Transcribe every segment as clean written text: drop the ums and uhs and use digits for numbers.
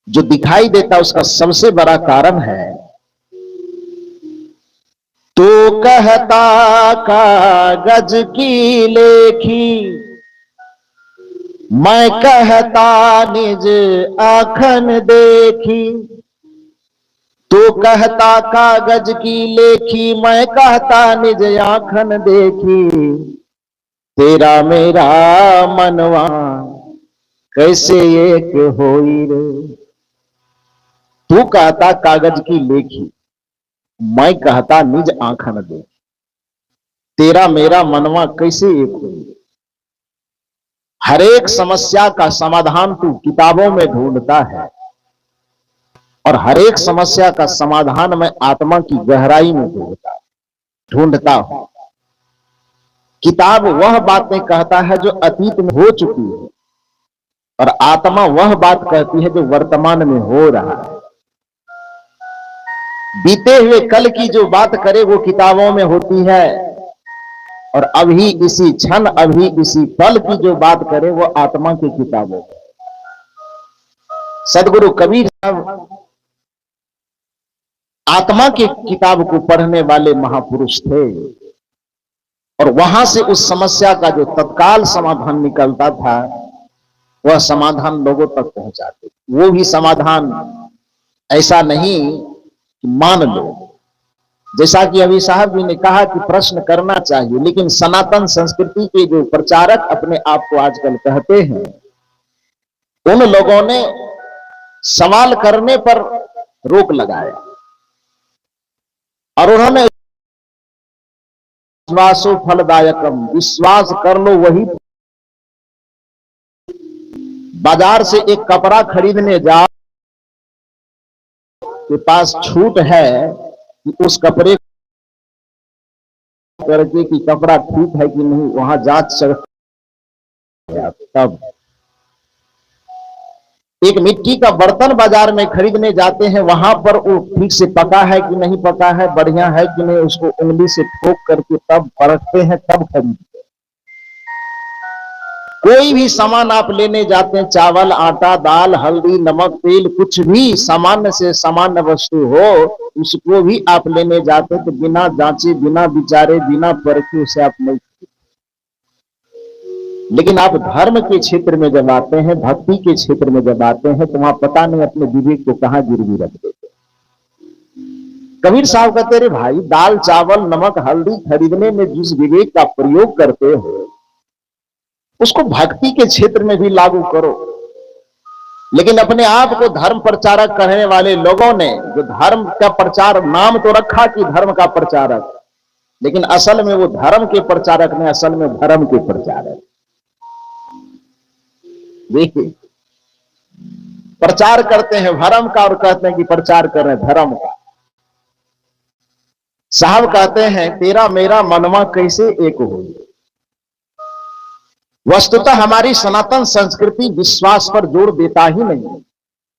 जो दिखाई देता उसका सबसे बड़ा कारण है तो कहता कागज की लेखी, मैं कहता निज आँखन देखी। तो कहता कागज की लेखी, मैं कहता निज आँखन देखी। तेरा मेरा मनवा कैसे एक होई रे। तू कहता कागज की लेखी, मैं कहता निज आँखन देखी। तेरा मेरा मनवा कैसे एक होई। हर एक समस्या का समाधान तू किताबों में ढूंढता है और हर एक समस्या का समाधान मैं आत्मा की गहराई में ढूंढता हूं। किताब वह बातें कहता है जो अतीत में हो चुकी है और आत्मा वह बात कहती है जो वर्तमान में हो रहा है। बीते हुए कल की जो बात करे वो किताबों में होती है और अभी इसी क्षण अभी इसी पल की जो बात करे वो आत्मा की किताबों में। सदगुरु कबीर साहब आत्मा की किताब को पढ़ने वाले महापुरुष थे और वहां से उस समस्या का जो तत्काल समाधान निकलता था वह समाधान लोगों तक पहुंचाते। वो भी समाधान ऐसा नहीं कि मान लो, जैसा कि अभी साहब जी ने कहा कि प्रश्न करना चाहिए, लेकिन सनातन संस्कृति के जो प्रचारक अपने आप को आजकल कहते हैं उन लोगों ने सवाल करने पर रोक लगाया और उन्होंने विश्वासो फलदायकम, विश्वास कर लो वही। बाजार से एक कपड़ा खरीदने जाओ, के पास छूट है कि उस कपड़े करके कि कपड़ा ठीक है कि नहीं, वहां जांच तब। एक मिट्टी का बर्तन बाजार में खरीदने जाते हैं, वहां पर वो ठीक से पका है कि नहीं पका है, बढ़िया है कि नहीं, उसको उंगली से ठोक करके तब परखते हैं, तब खरीदते हैं। कोई भी सामान आप लेने जाते हैं, चावल, आटा, दाल, हल्दी, नमक, तेल, कुछ भी सामान्य से सामान्य वस्तु हो, उसको भी आप लेने जाते हैं तो बिना जांचे, बिना विचारे, बिना परखे उसे आप नहीं। लेकिन आप धर्म के क्षेत्र में जब आते हैं, भक्ति के क्षेत्र में जब आते हैं तो वहां पता नहीं अपने विवेक को कहां गिरवी रख देते। कबीर साहब कहते रे भाई, दाल, चावल, नमक, हल्दी खरीदने में जिस विवेक का प्रयोग करते हो उसको भक्ति के क्षेत्र में भी लागू करो। लेकिन अपने आप को धर्म प्रचारक कहने वाले लोगों ने जो धर्म का प्रचार नाम तो रखा कि धर्म का प्रचारक, लेकिन असल में वो धर्म के प्रचारक ने, असल में धर्म के प्रचारक। देखिए, प्रचार करते हैं धर्म का और कहते हैं कि प्रचार कर रहे हैं धर्म का। साहब कहते हैं तेरा मेरा मनवा कैसे एक हो। वस्तुतः हमारी सनातन संस्कृति विश्वास पर जोर देता ही नहीं।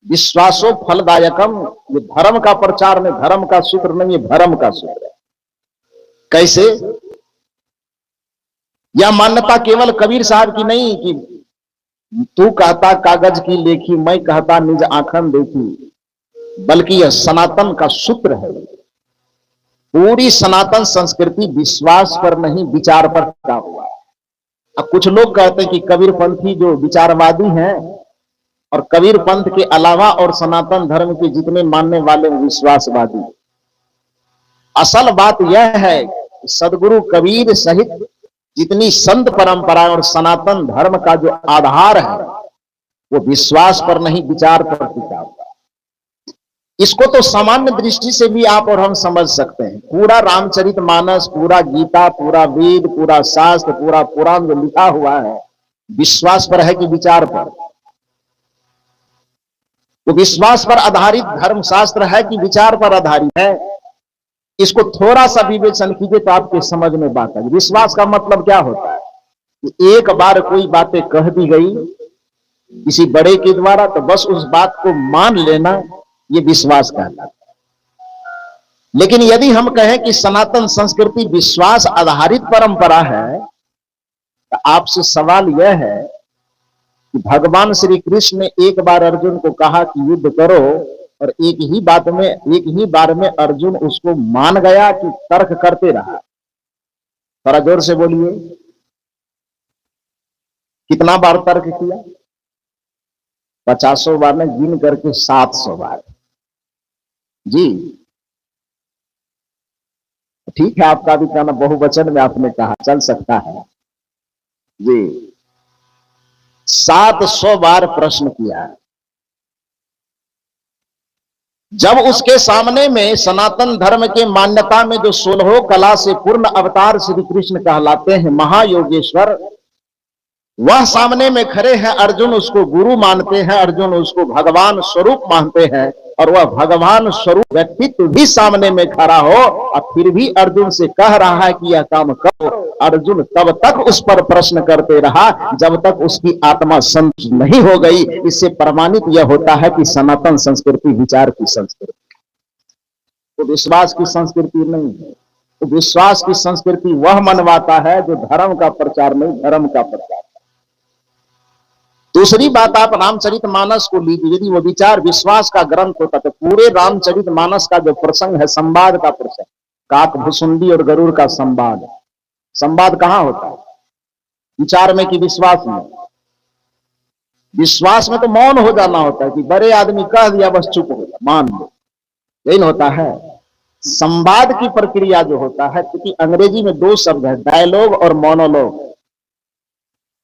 विश्वासो फलदायकम, ये धर्म का प्रचार नहीं, धर्म का सूत्र नहीं, ये धर्म का सूत्र है। कैसे? यह मान्यता केवल कबीर साहब की नहीं कि तू कहता कागज की लेखी, मैं कहता निज आंखन देखी, बल्कि यह सनातन का सूत्र है। पूरी सनातन संस्कृति विश्वास पर नहीं विचार पर टिका हुआ है। अब कुछ लोग कहते हैं कि कबीर पंथी जो विचारवादी हैं और कबीर पंथ के अलावा और सनातन धर्म के जितने मानने वाले विश्वासवादी। असल बात यह है कि सदगुरु कबीर सहित जितनी संत परंपरा और सनातन धर्म का जो आधार है वो विश्वास पर नहीं विचार पर टिका हुआ। इसको तो सामान्य दृष्टि से भी आप और हम समझ सकते हैं। पूरा रामचरितमानस, पूरा गीता, पूरा वेद, पूरा शास्त्र, पूरा पुराण जो लिखा हुआ है विश्वास पर है कि विचार पर? तो विश्वास पर आधारित धर्मशास्त्र है कि विचार पर आधारित है? इसको थोड़ा सा विवेचन कीजिए तो आपके समझ में बात है। विश्वास का मतलब क्या होता है कि एक बार कोई बातें कह दी गई किसी बड़े के द्वारा तो बस उस बात को मान लेना, ये विश्वास कहलाता है। लेकिन यदि हम कहें कि सनातन संस्कृति विश्वास आधारित परंपरा है तो आपसे सवाल यह है कि भगवान श्री कृष्ण ने एक बार अर्जुन को कहा कि युद्ध करो, और एक ही बार में अर्जुन उसको मान गया कि तर्क करते रहा। थोड़ा जोर से बोलिए, कितना बार तर्क किया? 50 बार ने गिन करके 700 बार। जी ठीक है, आपका भी कहना बहुवचन में आपने कहा, चल सकता है जी। 700 बार प्रश्न किया है। जब उसके सामने में सनातन धर्म के मान्यता में जो 16 कला से पूर्ण अवतार श्री कृष्ण कहलाते हैं, महायोगेश्वर, वह सामने में खड़े हैं। अर्जुन उसको गुरु मानते हैं, अर्जुन उसको भगवान स्वरूप मानते हैं, और वह भगवान स्वरूप व्यक्तित्व भी सामने में खड़ा हो और फिर भी अर्जुन से कह रहा है कि यह काम करो। अर्जुन तब तक उस पर प्रश्न करते रहा जब तक उसकी आत्मा संतुष्ट नहीं हो गई। इससे प्रमाणित यह होता है कि सनातन संस्कृति विचार की संस्कृति, तो विश्वास की संस्कृति नहीं है। तो विश्वास की संस्कृति वह मनवाता है जो धर्म का प्रचार नहीं, धर्म का प्रचार। दूसरी बात, आप रामचरितमानस को लीजिए, यदि वो विचार विश्वास का ग्रंथ होता तो पूरे रामचरितमानस का जो प्रसंग है, संवाद का प्रसंग, काक भुसुंडी और गरुड़ का संवाद, संवाद कहां होता है? विचार में कि विश्वास में? विश्वास में तो मौन हो जाना होता है कि बड़े आदमी कह दिया बस चुप हो जा, मान लो, यही होता है। संवाद की प्रक्रिया जो होता है, क्योंकि अंग्रेजी में 2 शब्द है, डायलॉग और मोनोलॉग।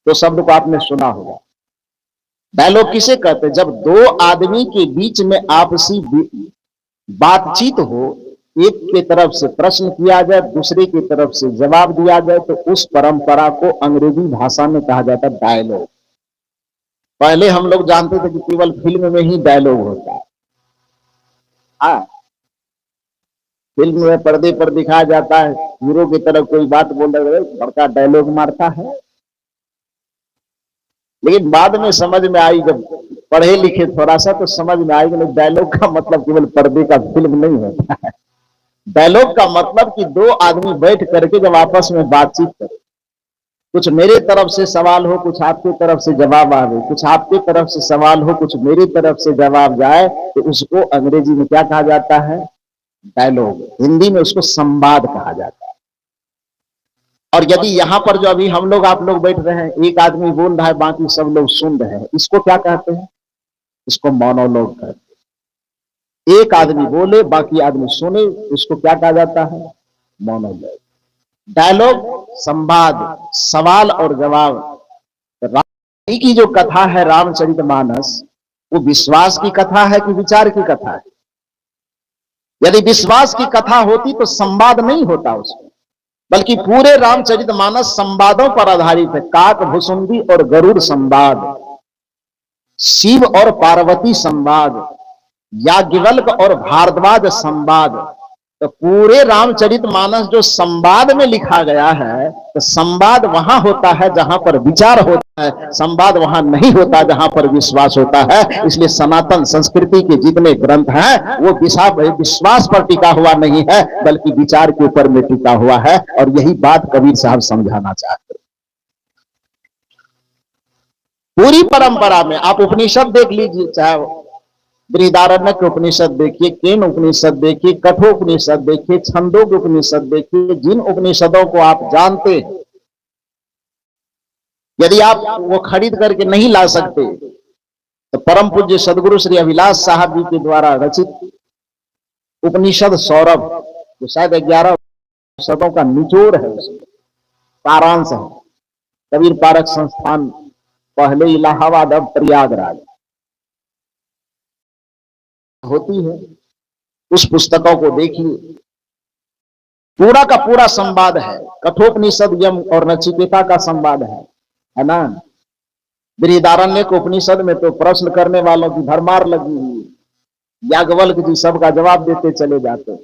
तो शब्द को आपने सुना होगा। डायलॉग किसे कहते हैं? जब 2 आदमी के बीच में आपसी बातचीत हो, एक के तरफ से प्रश्न किया जाए, दूसरे की तरफ से जवाब दिया जाए, तो उस परंपरा को अंग्रेजी भाषा में कहा जाता है डायलॉग। पहले हम लोग जानते थे कि केवल फिल्म में ही डायलॉग होता है। फिल्म में पर्दे पर दिखाया जाता है, हीरो की तरफ कोई बात बोल रहे, बड़का डायलॉग मारता है। लेकिन बाद में समझ में आई, जब पढ़े लिखे थोड़ा सा, तो समझ में आई कि डायलॉग का मतलब केवल पर्दे का फिल्म नहीं होता है। डायलॉग का मतलब कि 2 आदमी बैठ करके जब आपस में बातचीत करें, कुछ मेरे तरफ से सवाल हो, कुछ आपके तरफ से जवाब आवे, कुछ आपके तरफ से सवाल हो, कुछ मेरी तरफ से जवाब जाए, तो उसको अंग्रेजी में क्या कहा जाता है? डायलॉग। हिंदी में उसको संवाद कहा जाता है। और यदि यहां पर जो अभी हम लोग आप लोग बैठ रहे हैं, एक आदमी बोल रहा है, बाकी सब लोग सुन रहे हैं, इसको क्या कहते हैं? इसको मोनोलॉग कहते हैं। एक आदमी बोले, बाकी आदमी सुने, इसको क्या कहा जाता है? मोनोलॉग। डायलॉग, संवाद, सवाल और जवाब। राम की जो कथा है रामचरितमानस, वो विश्वास की कथा है कि विचार की कथा है? यदि विश्वास की कथा होती तो संवाद नहीं होता उसमें, बल्कि पूरे रामचरितमानस संवादों पर आधारित है। काक भुसुंडी और गरुड़ संवाद, शिव और पार्वती संवाद, याज्ञवल्क और भारद्वाज संवाद। तो पूरे रामचरितमानस जो संवाद में लिखा गया है, तो संवाद वहां होता है जहां पर विचार होता है, संवाद वहां नहीं होता जहां पर विश्वास होता है। इसलिए सनातन संस्कृति के जितने ग्रंथ हैं वो विश्वास पर टिका हुआ नहीं है, बल्कि विचार के ऊपर में टिका हुआ है। और यही बात कबीर साहब समझाना चाहते हैं। पूरी परंपरा में आप उपनिषद देख लीजिए, चाहे बृहदारण्यक उपनिषद देखिए, केन उपनिषद देखिए, कठोपनिषद देखिए, छंदोग उपनिषद देखिए, जिन उपनिषदों को आप जानते हैं, यदि आप वो खरीद करके नहीं ला सकते, तो परम पूज्य सदगुरु श्री अभिलाष साहब जी के द्वारा रचित उपनिषद सौरभ, जो शायद 11 उपनिषदों का निचोड़ है, उसमें सारांश है। कबीर पारक संस्थान, पहले इलाहाबाद, अब प्रयागराज होती है। उस पुस्तकों को देखिए, पूरा का पूरा संवाद है। कठोपनिषद यम और नचिकेता का संवाद है ना। बृहदारण्यक उपनिषद में तो प्रश्न करने वालों की भरमार लगी हुई, याज्ञवल्क जी सबका जवाब देते चले जाते।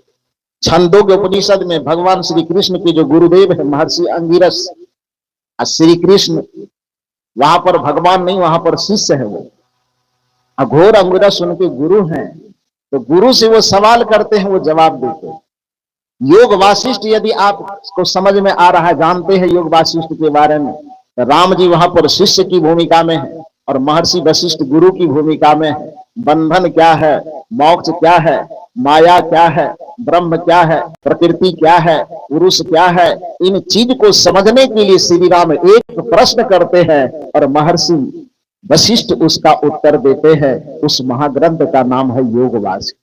छंदोग्य उपनिषद में भगवान श्री कृष्ण के जो गुरुदेव है महर्षि अंगिरस, श्री कृष्ण, वहां पर भगवान नहीं, वहां पर शिष्य है वो। अघोर अंगिरस उनके गुरु हैं, तो गुरु से वो सवाल करते हैं, वो जवाब देते हैं। योग वासिष्ठ, यदि आपको समझ में आ रहा है, जानते हैं योग वासिष्ठ के बारे में, तो राम जी वहां पर शिष्य की भूमिका में है और महर्षि वशिष्ठ गुरु की भूमिका में है। बंधन क्या है, मोक्ष क्या है, माया क्या है, ब्रह्म क्या है, प्रकृति क्या है, पुरुष क्या है, इन चीज को समझने के लिए श्री राम एक प्रश्न करते हैं और महर्षि वशिष्ठ उसका उत्तर देते हैं। उस महाग्रंथ का नाम है योग वासिष्ठ।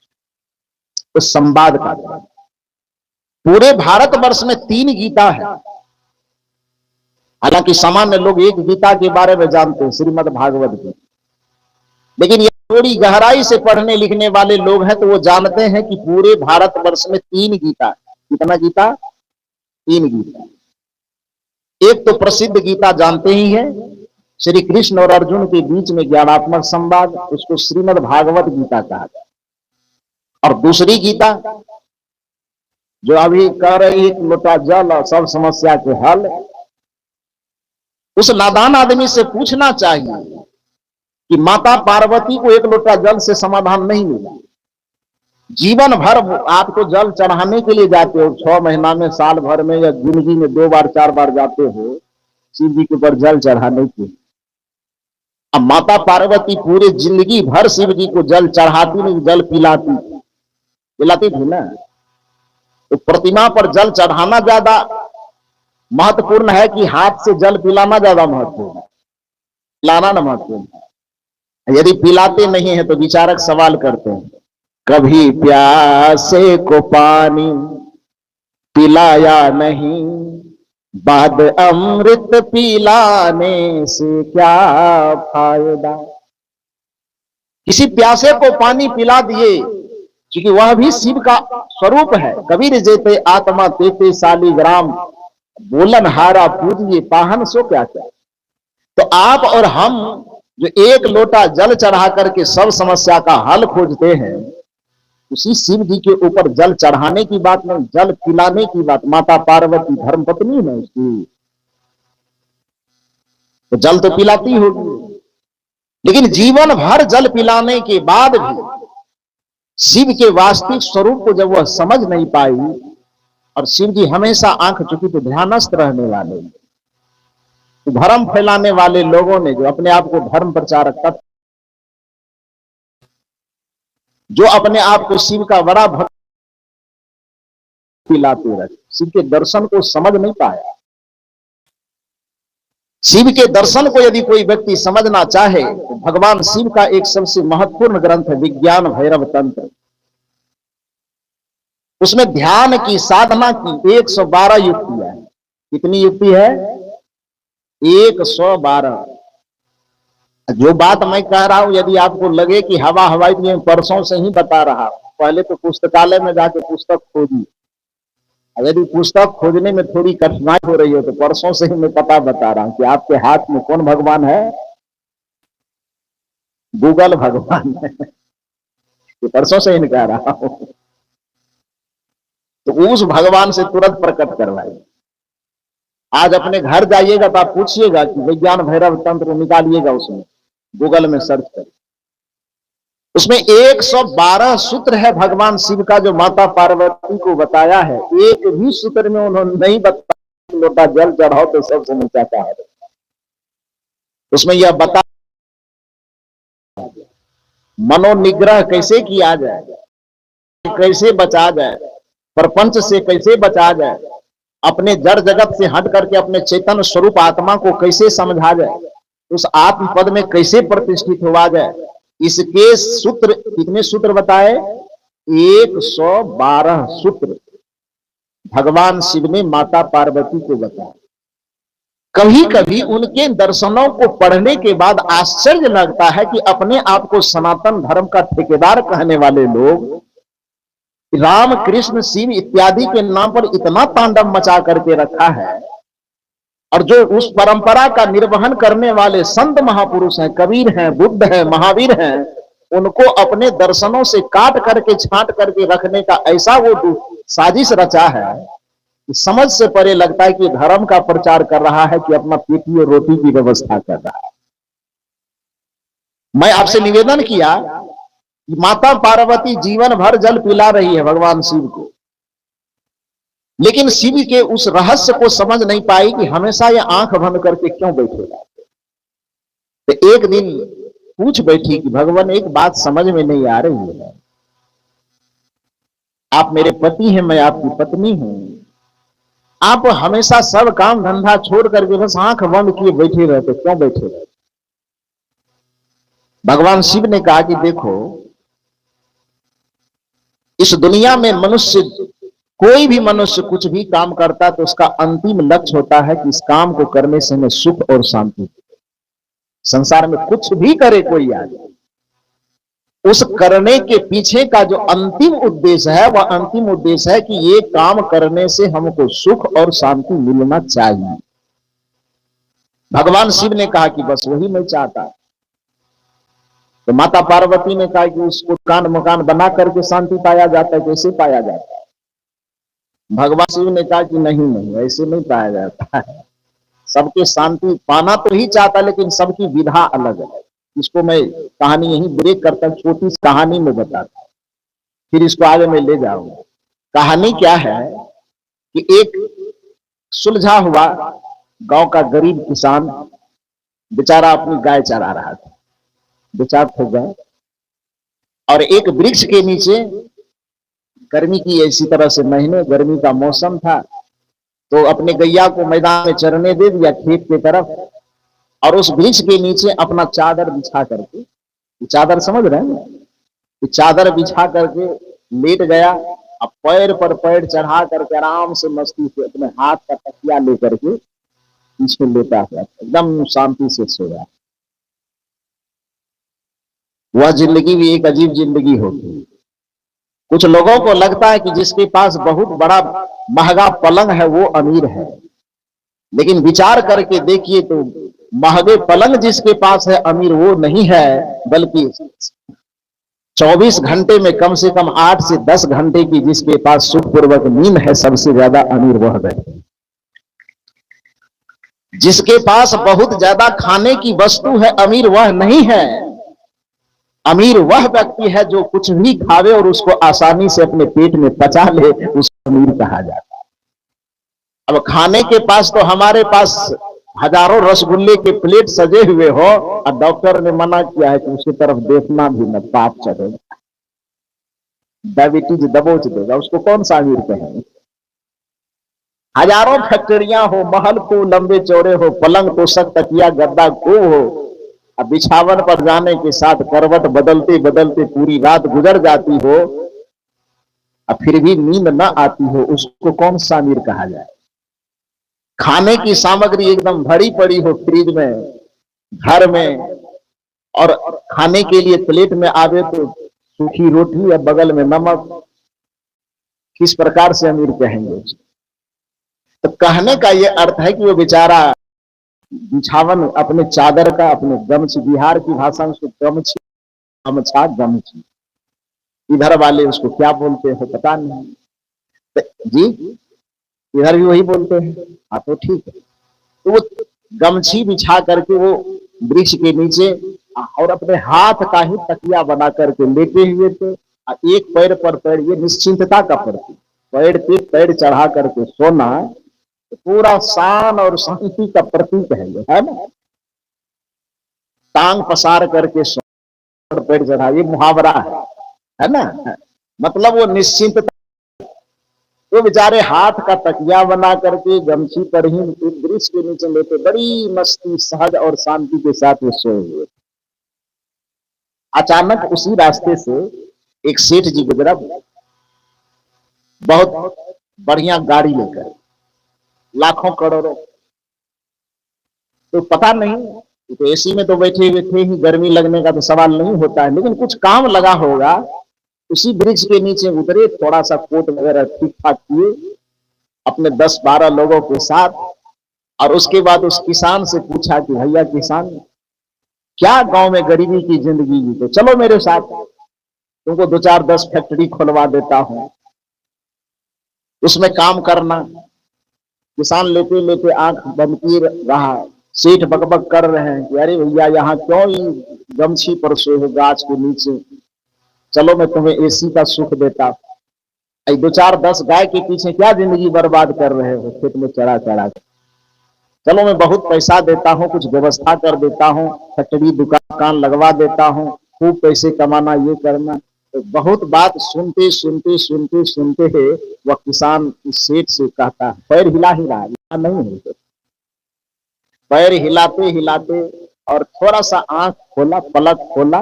उस संवाद का पूरे भारतवर्ष में 3 गीता है। हालांकि सामान्य लोग एक गीता के बारे में जानते हैं, श्रीमद् भागवत की, लेकिन ये थोड़ी गहराई से पढ़ने लिखने वाले लोग हैं तो वो जानते हैं कि पूरे भारतवर्ष में 3 गीता है। कितना गीता? 3 गीता। एक तो प्रसिद्ध गीता जानते ही है, श्री कृष्ण और अर्जुन के बीच में ज्ञानात्मक संवाद, उसको श्रीमद् भागवत गीता कहा जाता है। और दूसरी गीता जो अभी कह रही एक लोटा जल और सब समस्या के हल, उस नादान आदमी से पूछना चाहिए कि माता पार्वती को एक लोटा जल से समाधान नहीं मिला। जीवन भर आपको जल चढ़ाने के लिए जाते हो, 6 महीना में, साल भर में, या जिंदगी में 2 बार 4 बार जाते हो शिव जी के ऊपर जल चढ़ाने के। अब माता पार्वती पूरे जिंदगी भर शिव जी को जल चढ़ाती नहीं, जल पिलाती थी ना। तो प्रतिमा पर जल चढ़ाना ज्यादा महत्वपूर्ण है कि हाथ से जल पिलाना ज्यादा महत्वपूर्ण है? पिलाना ना महत्वपूर्ण है। यदि पिलाते नहीं है तो विचारक सवाल करते हैं, कभी प्यासे को पानी पिलाया नहीं, बाद अमृत पिलाने से क्या फायदा। किसी प्यासे को पानी पिला दिए, क्योंकि वह भी शिव का स्वरूप है। कबीर जेते आत्मा तेते शालीग्राम, बोलन हारा पूजिए पाहन सो क्या क्या। तो आप और हम जो एक लोटा जल चढ़ा करके सब समस्या का हल खोजते हैं, उसी शिव जी के ऊपर जल चढ़ाने की बात नहीं, जल पिलाने की बात। माता पार्वती धर्मपत्नी है उसकी, तो जल तो पिलाती होगी, लेकिन जीवन भर जल पिलाने के बाद भी शिव के वास्तविक स्वरूप को जब वह समझ नहीं पाई, और शिव जी हमेशा आंख चुकी तो ध्यानस्थ रहने वाले, तो भ्रम फैलाने वाले लोगों ने, जो अपने आप को धर्म प्रचारक, जो अपने आप को शिव का बड़ा भक्त पिलाते रहे, शिव के दर्शन को समझ नहीं पाया। शिव के दर्शन को यदि कोई व्यक्ति समझना चाहे तो भगवान शिव का एक सबसे महत्वपूर्ण ग्रंथ है विज्ञान भैरव तंत्र। उसमें ध्यान की साधना की 112 युक्तियां हैं। कितनी युक्ति है? 112। जो बात मैं कह रहा हूं, यदि आपको लगे कि हवा हवाई में परसों से ही बता रहा हूं, पहले तो पुस्तकालय में जाके पुस्तक खोजी। यदि पुस्तक खोजने में थोड़ी कठिनाई हो रही हो तो परसों से ही मैं पता बता रहा हूं कि आपके हाथ में कौन भगवान है? गूगल भगवान है। ये परसों से ही कह रहा हूं, तो उस भगवान से तुरंत प्रकट करवाइए। आज अपने घर जाइएगा तो आप पूछिएगा कि विज्ञान भैरव तंत्र निकालिएगा, उसमें गूगल में सर्च करिए। उसमें 112 सूत्र है भगवान शिव का, जो माता पार्वती को बताया है। एक भी सूत्र में उन्होंने नहीं बताया लोटा जल चढ़ाओ तो सब समस्या का है। उसमें यह बता मनोनिग्रह कैसे किया जाए, कैसे बचा जाए, प्रपंच से कैसे बचा जाए, अपने जड़ जगत से हट करके अपने चेतन स्वरूप आत्मा को कैसे समझा जाए, उस आत्म पद में कैसे प्रतिष्ठित हुआ जाए, इसके सूत्र। कितने सूत्र बताए? 112 सूत्र भगवान शिव ने माता पार्वती को बताया। कभी कभी उनके दर्शनों को पढ़ने के बाद आश्चर्य लगता है कि अपने आप को सनातन धर्म का ठेकेदार कहने वाले लोग राम कृष्ण शिव इत्यादि के नाम पर इतना तांडव मचा करके रखा है, और जो उस परंपरा का निर्वहन करने वाले संत महापुरुष हैं, कबीर हैं, बुद्ध हैं, महावीर हैं, उनको अपने दर्शनों से काट करके छांट करके रखने का ऐसा वो साजिश रचा है कि समझ से परे लगता है कि धर्म का प्रचार कर रहा है कि अपना पेटी और रोटी की व्यवस्था कर रहा है। मैं आपसे निवेदन किया कि माता पार्वती जीवन भर जल पिला रही है भगवान शिव को, लेकिन शिव के उस रहस्य को समझ नहीं पाई कि हमेशा ये आंख बंद करके क्यों बैठे रहते। तो एक दिन पूछ बैठी कि भगवान एक बात समझ में नहीं आ रही है, आप मेरे पति हैं, मैं आपकी पत्नी हूं, आप हमेशा सब काम धंधा छोड़ करके बस आंख बंद किए बैठे रहते, क्यों बैठे रहते? भगवान शिव ने कहा कि देखो, इस दुनिया में मनुष्य, कोई भी मनुष्य कुछ भी काम करता है तो उसका अंतिम लक्ष्य होता है कि इस काम को करने से हमें सुख और शांति। संसार में कुछ भी करे कोई आदमी, उस करने के पीछे का जो अंतिम उद्देश्य है, वह अंतिम उद्देश्य है कि ये काम करने से हमको सुख और शांति मिलना चाहिए। भगवान शिव ने कहा कि बस वही मैं चाहता। तो माता पार्वती ने कहा कि उसको कान मकान बना करके शांति पाया जाता है, कैसे पाया जाता है? भगवान शिव ने कहा कि नहीं नहीं, ऐसे नहीं पाया जाता है। सबके शांति पाना तो ही चाहता, लेकिन सबकी विधा अलग है। इसको मैं कहानी यही ब्रेक करता, छोटी सी कहानी में बताता, फिर इसको आगे मैं ले जाऊंगा। कहानी क्या है कि एक सुलझा हुआ गांव का गरीब किसान बेचारा अपनी गाय चरा रहा था, बेचारा हो गया, और एक वृक्ष के नीचे, गर्मी की ऐसी तरह से महीने, गर्मी का मौसम था, तो अपने गैया को मैदान में चरने दे दिया खेत की तरफ, और उस वृक्ष के नीचे अपना चादर बिछा करके, चादर समझ रहे हैं, चादर बिछा करके लेट गया। अब पैर पर पैर चढ़ा करके आराम से मस्ती से अपने हाथ का तकिया लेकर के पीछे लेटा हुआ, एकदम शांति से सोया। वह जिंदगी भी एक अजीब जिंदगी होती है। कुछ लोगों को लगता है कि जिसके पास बहुत बड़ा महंगा पलंग है वो अमीर है, लेकिन विचार करके देखिए तो महंगे पलंग जिसके पास है अमीर वो नहीं है, बल्कि 24 घंटे में कम से कम 8 से 10 घंटे की जिसके पास सुखपूर्वक नींद है, सबसे ज्यादा अमीर वह व्यक्ति। जिसके पास बहुत ज्यादा खाने की वस्तु है अमीर वह नहीं है। अमीर वह व्यक्ति है जो कुछ भी खावे और उसको आसानी से अपने पेट में पचा ले, उसको अमीर कहा जाता है। अब खाने के पास तो हमारे पास हजारों रसगुल्ले के प्लेट सजे हुए हो, और डॉक्टर ने मना किया है कि उसकी तरफ देखना भी न, पाप चढ़ेगा, डायबिटीज दबोच देगा, उसको कौन सा अमीर कहेंगे? हजारों फैक्ट्रियां हो, महल को लंबे चौड़े हो, पलंग तोशक तकिया गद्दा खूब हो, अब बिछावन पर जाने के साथ करवट बदलते बदलते पूरी रात गुजर जाती हो, अब फिर भी नींद न आती हो, उसको कौन सा अमीर कहा जाए? खाने की सामग्री एकदम भरी पड़ी हो फ्रिज में, घर में, और खाने के लिए प्लेट में आवे तो सूखी रोटी या बगल में नमक, किस प्रकार से अमीर कहेंगे? तो कहने का यह अर्थ है कि वो बेचारा बिछावन अपने चादर का, अपने गमछी, बिहार की भाषा में उसको गमछी, गमछा, गमछी, इधर वाले उसको क्या बोलते हैं पता नहीं, तो जी इधर भी वही बोलते हैं। हाँ तो ठीक है, तो वो गमछी बिछा करके वो वृक्ष के नीचे और अपने हाथ का ही तकिया बना करके लेटे हुए थे, एक पैर पर पैर, ये निश्चिंतता का प्रतीक, पैर पे पैर चढ़ा करके सोना तो पूरा शान और शांति का प्रतीक है ना। टांग पसार करके सोना, पैर चढ़ा, ये मुहावरा है ना, मतलब वो निश्चिंतता। तो बेचारे हाथ का तकिया बना करके गमछी पर ही वृक्ष के नीचे लेते, बड़ी मस्ती सहज और शांति के साथ वो सोए हुए। अचानक उसी रास्ते से एक सेठ जी गुजरा, बहुत बढ़िया गाड़ी लेकर, लाखों करोड़ों, तो पता नहीं, तो एसी में तो बैठे हुए थे ही, गर्मी लगने का तो सवाल नहीं होता है, लेकिन कुछ काम लगा होगा, उसी वृक्ष के नीचे उतरे, थोड़ा सा कोट वगैरह ठीक ठाक किए अपने 10-12 लोगों के साथ, और उसके बाद उस किसान से पूछा कि भैया किसान, क्या गांव में गरीबी की जिंदगी जी, तो चलो मेरे साथ, तुमको 2-4-10 फैक्ट्री खुलवा देता हूं, उसमें काम करना। किसान लेते लेते आंख बंद की रहा, सेठ बकबक कर रहे हैं कि अरे भैया यहाँ क्यों ही गमछी पर सोए हो गाछ के नीचे, चलो मैं तुम्हें एसी का सुख देता। 2-4-10 गाय के पीछे क्या जिंदगी बर्बाद कर रहे हो खेत में चढ़ा चढ़ा। चलो मैं बहुत पैसा देता हूँ, कुछ व्यवस्था कर देता हूँ, फैक्ट्री दुकान लगवा देता हूँ, खूब पैसे कमाना, ये करना। तो बहुत बात सुनते सुनते सुनते सुनते है वह किसान इस सेठ से कहता है, पैर हिला ही रहा है, नहीं है, पैर हिलाते हिलाते और थोड़ा सा आंख खोला, पलक खोला।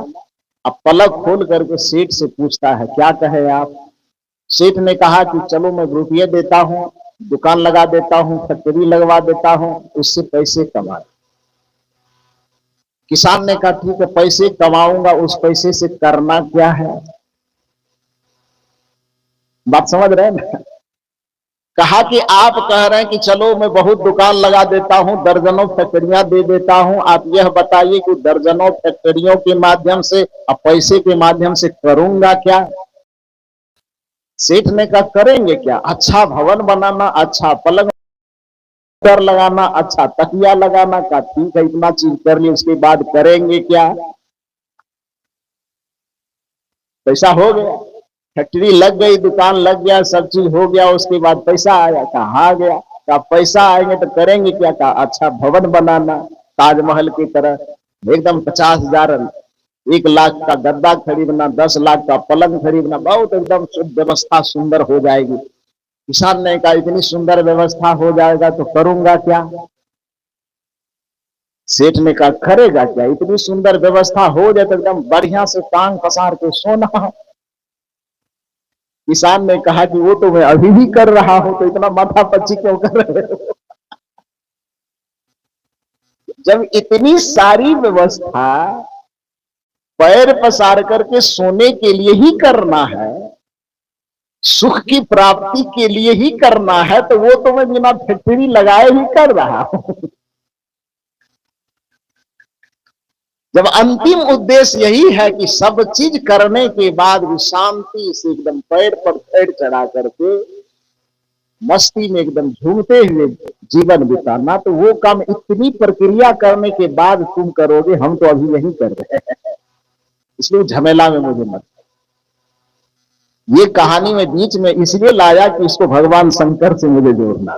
अब पलक खोल करके सेठ से पूछता है, क्या कहे आप? सेठ ने कहा कि चलो मैं रुपये देता हूँ, दुकान लगा देता हूँ, फैक्ट्री लगवा देता हूँ, उससे पैसे कमा। किसान ने कहा ठीक है, पैसे कमाऊंगा, उस पैसे से करना क्या है? बात समझ रहे हैं ना? कहा कि आप कह रहे हैं कि चलो मैं बहुत दुकान लगा देता हूं, दर्जनों फैक्ट्रियां दे देता हूं, आप यह बताइए कि दर्जनों फैक्ट्रियों के माध्यम से और पैसे के माध्यम से करूंगा क्या? सेठ ने कहा करेंगे क्या? अच्छा भवन बनाना, अच्छा पलंग कर लगाना, अच्छा तकिया लगाना। का ठीक है, इतना चीज कर लिए, उसके बाद करेंगे क्या? पैसा हो गया, फैक्ट्री लग गई, दुकान लग गया, सब चीज हो गया, उसके बाद पैसा आया। कहा गया? का पैसा आएंगे तो करेंगे क्या? का अच्छा भवन बनाना, ताजमहल की तरह एकदम 50,000 1 लाख का गद्दा खरीदना, 10 लाख का पलंग खरीदना, बहुत एकदम व्यवस्था सुंदर हो जाएगी। किसान ने कहा इतनी सुंदर व्यवस्था हो जाएगा तो करूंगा क्या? सेठ ने कहा करेगा क्या? इतनी सुंदर व्यवस्था हो जाए तो एकदम बढ़िया से टांग पसार के सोना। किसान ने कहा कि वो तो मैं अभी भी कर रहा हूं, तो इतना माथा पच्ची क्यों कर रहे हो? जब इतनी सारी व्यवस्था पैर पसार करके सोने के लिए ही करना है, सुख की प्राप्ति के लिए ही करना है, तो वो तो मैं बिना फैक्ट्री लगाए ही कर रहा हूं। जब अंतिम उद्देश्य यही है कि सब चीज करने के बाद भी शांति से एकदम पैर पर पैर चढ़ा करके मस्ती में एकदम झूमते हुए जीवन बिताना, तो वो काम इतनी प्रक्रिया करने के बाद तुम करोगे, हम तो अभी यही कर रहे हैं। इसलिए झमेला में मुझे मत। ये कहानी में बीच में इसलिए लाया कि इसको भगवान शंकर से मुझे जोड़ना,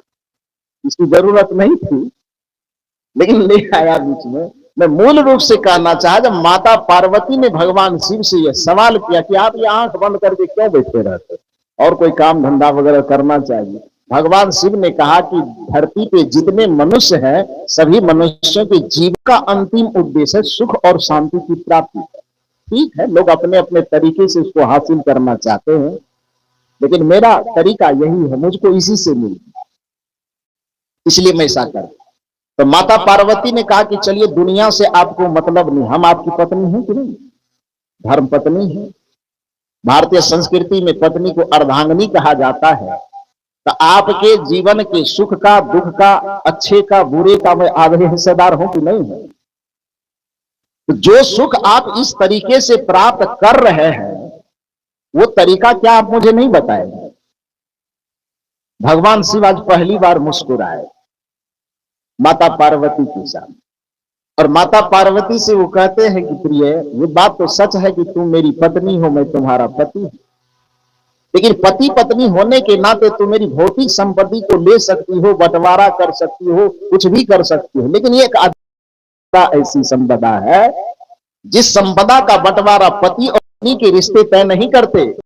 इसकी जरूरत नहीं थी, लेकिन ले आया बीच में। मैं मूल रूप से कहना चाहा, जब माता पार्वती ने भगवान शिव से यह सवाल किया कि आप ये आंख बंद करके क्यों बैठे रहते, और कोई काम धंधा वगैरह करना चाहिए। भगवान शिव ने कहा कि धरती पे जितने मनुष्य हैं, सभी मनुष्यों के जीवन का अंतिम उद्देश्य सुख और शांति की प्राप्ति है। ठीक है, लोग अपने अपने तरीके से उसको हासिल करना चाहते हैं, लेकिन मेरा तरीका यही है, मुझको इसी से मिलती, इसलिए मैं ऐसा करता। तो माता पार्वती ने कहा कि चलिए, दुनिया से आपको मतलब नहीं, हम आपकी पत्नी हैं कि नहीं? धर्म पत्नी है। भारतीय संस्कृति में पत्नी को अर्धांगिनी कहा जाता है। तो आपके जीवन के सुख का, दुख का, अच्छे का, बुरे का मैं आधे हिस्सेदार हूं कि नहीं है? तो जो सुख आप इस तरीके से प्राप्त कर रहे हैं, वो तरीका क्या आप मुझे नहीं बताएंगे? भगवान शिव आज पहली बार मुस्कुराए माता पार्वती के सामने, और माता पार्वती से वो कहते हैं कि प्रिय, ये बात तो सच है कि तुम मेरी पत्नी हो, मैं तुम्हारा पति हूं, लेकिन पति पत्नी होने के नाते तुम मेरी भौतिक संपत्ति को ले सकती हो, बंटवारा कर सकती हो, कुछ भी कर सकती हो, लेकिन एक ऐसी संपदा है जिस संपदा का बंटवारा पति और पत्नी के रिश्ते तय नहीं करते।